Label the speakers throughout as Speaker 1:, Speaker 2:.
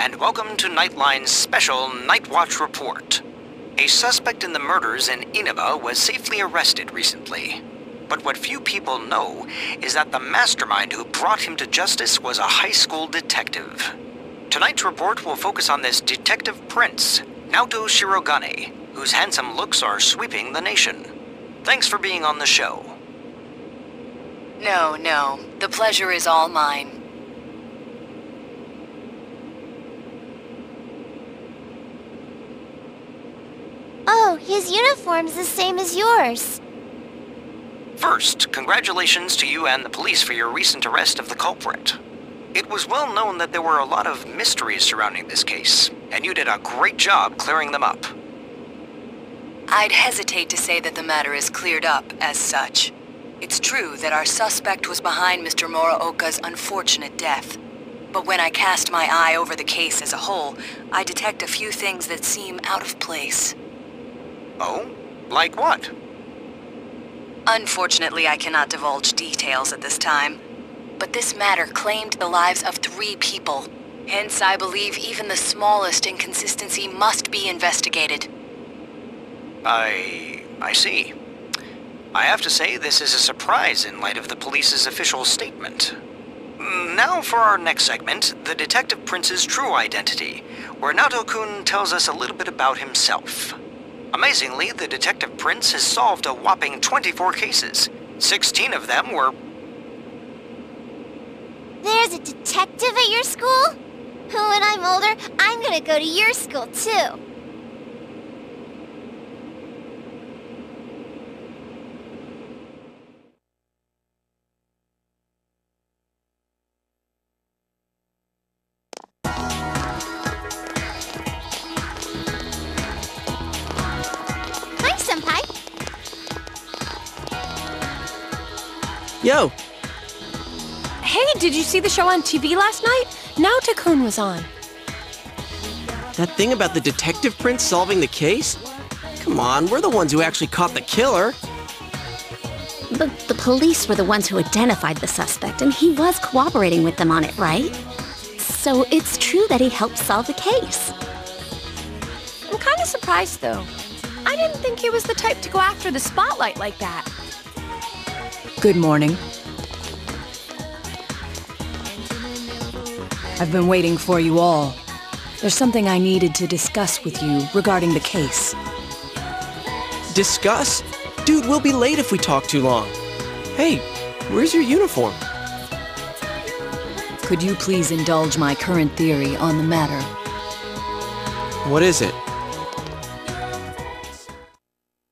Speaker 1: and welcome to Nightline's special Night Watch report. A suspect in the murders in Inaba was safely arrested recently. But what few people know is that the mastermind who brought him to justice was a high school detective. Tonight's report will focus on this detective prince, Naoto Shirogane, whose handsome looks are sweeping the nation. Thanks for being on the show.
Speaker 2: No. The pleasure is all mine.
Speaker 3: Oh, his uniform's the same as yours.
Speaker 1: First, congratulations to you and the police for your recent arrest of the culprit. It was well known that there were a lot of mysteries surrounding this case, and you did a great job clearing them up.
Speaker 2: I'd hesitate to say that the matter is cleared up as such. It's true that our suspect was behind Mr. Muraoka's unfortunate death. But when I cast my eye over the case as a whole, I detect a few things that seem out of place.
Speaker 1: Oh? Like what?
Speaker 2: Unfortunately, I cannot divulge details at this time. But this matter claimed the lives of 3 people. Hence, I believe even the smallest inconsistency must be investigated.
Speaker 1: I see. I have to say this is a surprise in light of the police's official statement. Now for our next segment, the Detective Prince's true identity, where Naoto-kun tells us a little bit about himself. Amazingly, the Detective Prince has solved a whopping 24 cases. 16 of them were...
Speaker 3: There's a detective at your school? When I'm older, I'm gonna go to your school too. Hi, Senpai.
Speaker 4: Yo!
Speaker 5: Hey, did you see the show on TV last night? Naoto-kun was on.
Speaker 4: That thing about the detective prince solving the case? Come on, we're the ones who actually caught the killer.
Speaker 6: But the police were the ones who identified the suspect, and he was cooperating with them on it, right? So it's true that he helped solve the case.
Speaker 5: I'm kind of surprised, though. I didn't think he was the type to go after the spotlight like that.
Speaker 7: Good morning. I've been waiting for you all. There's something I needed to discuss with you regarding the case.
Speaker 4: Discuss? Dude, we'll be late if we talk too long. Hey, where's your uniform?
Speaker 7: Could you please indulge my current theory on the matter?
Speaker 4: What is it?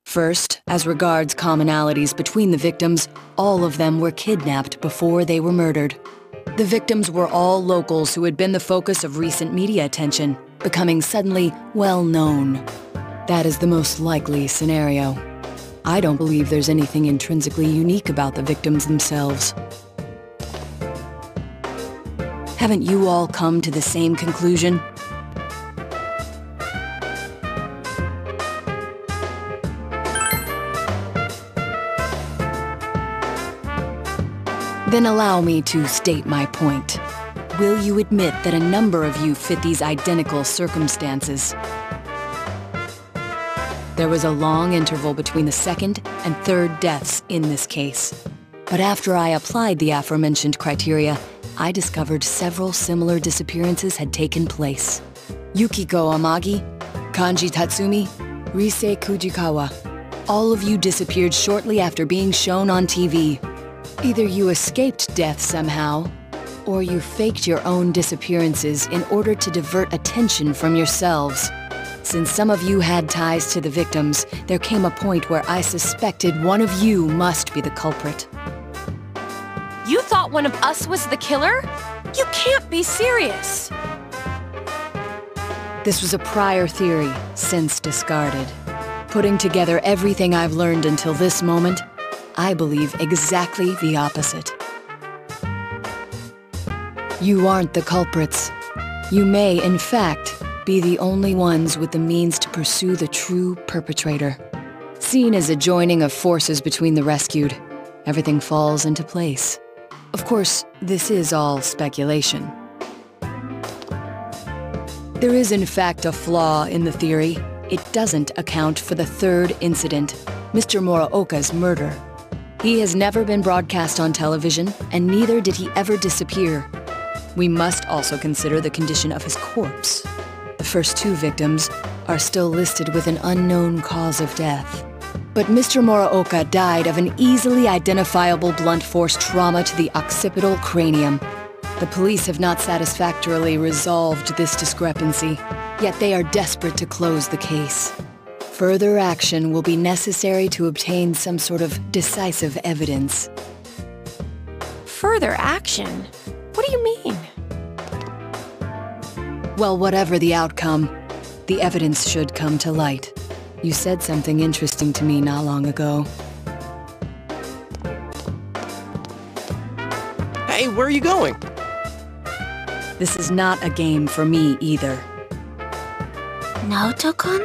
Speaker 7: First, as regards commonalities between the victims, all of them were kidnapped before they were murdered. The victims were all locals who had been the focus of recent media attention, becoming suddenly well-known. That is the most likely scenario. I don't believe there's anything intrinsically unique about the victims themselves. Haven't you all come to the same conclusion? Then allow me to state my point. Will you admit that a number of you fit these identical circumstances? There was a long interval between the second and third deaths in this case. But after I applied the aforementioned criteria, I discovered several similar disappearances had taken place. Yukiko Amagi, Kanji Tatsumi, Rise Kujikawa. All of you disappeared shortly after being shown on TV. Either you escaped death somehow, or you faked your own disappearances in order to divert attention from yourselves. Since some of you had ties to the victims, there came a point where I suspected one of you must be the culprit.
Speaker 5: You thought one of us was the killer? You can't be serious.
Speaker 7: This was a prior theory, since discarded. Putting together everything I've learned until this moment, I believe exactly the opposite. You aren't the culprits. You may, in fact, be the only ones with the means to pursue the true perpetrator. Seen as a joining of forces between the rescued, everything falls into place. Of course, this is all speculation. There is in fact a flaw in the theory. It doesn't account for the third incident, Mr. Muraoka's murder. He has never been broadcast on television, and neither did he ever disappear. We must also consider the condition of his corpse. The first two victims are still listed with an unknown cause of death. But Mr. Muraoka died of an easily identifiable blunt force trauma to the occipital cranium. The police have not satisfactorily resolved this discrepancy, yet they are desperate to close the case. Further action will be necessary to obtain some sort of decisive evidence.
Speaker 5: Further action? What do you mean?
Speaker 7: Well, whatever the outcome, the evidence should come to light. You said something interesting to me not long ago.
Speaker 4: Hey, where are you going?
Speaker 7: This is not a game for me either.
Speaker 6: Naoto-kun?